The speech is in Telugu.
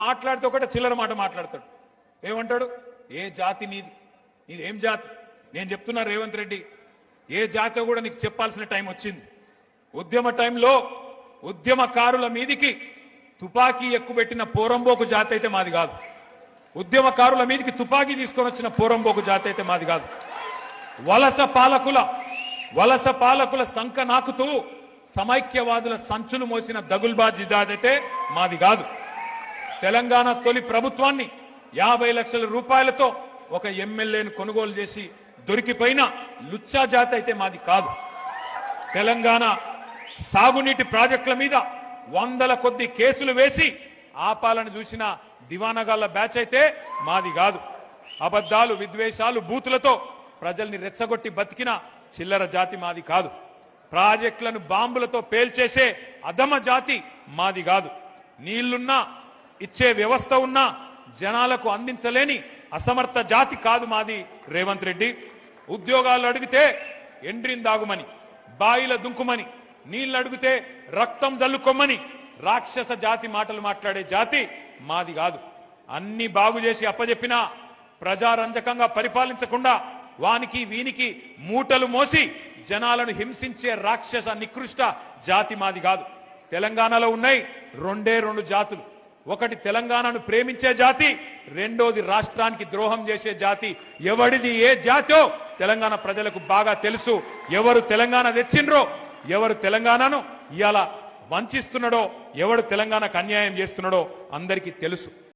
మాట్లాడితే ఒకటే చిల్లర మాట మాట్లాడతాడు. ఏమంటాడు? ఏ జాతి నీది, నీదేం జాతి? నేను చెప్తున్నా రేవంత్ రెడ్డి, ఏ జాతి కూడా నీకు చెప్పాల్సిన టైం వచ్చింది. ఉద్యమ టైంలో ఉద్యమకారుల మీదికి తుపాకీ ఎక్కుబెట్టిన పోరంబోకు జాతి అయితే మాది కాదు. ఉద్యమకారుల మీదికి తుపాకీ తీసుకొని వచ్చిన పోరంబోకు జాతి అయితే మాది కాదు. వలస పాలకుల సంక నాకుతూ సమైక్యవాదుల సంచులు మోసిన దగుల్బాజీ జాతి అయితే మాది కాదు. తెలంగాణ తొలి ప్రభుత్వాన్ని 50 లక్షల రూపాయలతో ఒక ఎమ్మెల్యేను కొనుగోలు చేసి దొరికిపోయిన లుచ్చా జాతి అయితే మాది కాదు. తెలంగాణ సాగునీటి ప్రాజెక్టుల మీద 100ల కొద్ది కేసులు వేసి ఆపాలని చూసిన దివానగాళ్ల బ్యాచ్ అయితే మాది కాదు. అబద్ధాలు, విద్వేషాలు, బూతులతో ప్రజల్ని రెచ్చగొట్టి బతికిన చిల్లర జాతి మాది కాదు. ప్రాజెక్టులను బాంబులతో పేల్చేసే అధమ జాతి మాది కాదు. నీళ్లున్నా ఇచ్చే వ్యవస్థ ఉన్నా జనాలకు అందించలేని అసమర్థ జాతి కాదు మాది రేవంత్ రెడ్డి. ఉద్యోగాలు అడిగితే ఎండ్రిందాగుమని, బాయిల దుంకుమని, నీళ్లు అడిగితే రక్తం జల్లుకొమ్మని రాక్షస జాతి మాటలు మాట్లాడే జాతి మాది కాదు. అన్ని బాగు చేసి అప్పజెప్పినా ప్రజారంజకంగా పరిపాలించకుండా వానికి వీనికి మూటలు మోసి జనాలను హింసించే రాక్షస నికృష్ట జాతి మాది కాదు. తెలంగాణలో ఉన్నాయి రెండు జాతులు. ఒకటి తెలంగాణను ప్రేమించే జాతి, రెండోది రాష్ట్రానికి ద్రోహం చేసే జాతి. ఎవడిది ఏ జాతో తెలంగాణ ప్రజలకు బాగా తెలుసు. ఎవరు తెలంగాణ తెచ్చిండ్రో, ఎవరు తెలంగాణను ఇవాళ వంచిస్తున్నాడో, ఎవడు తెలంగాణకు అన్యాయం చేస్తున్నాడో అందరికీ తెలుసు.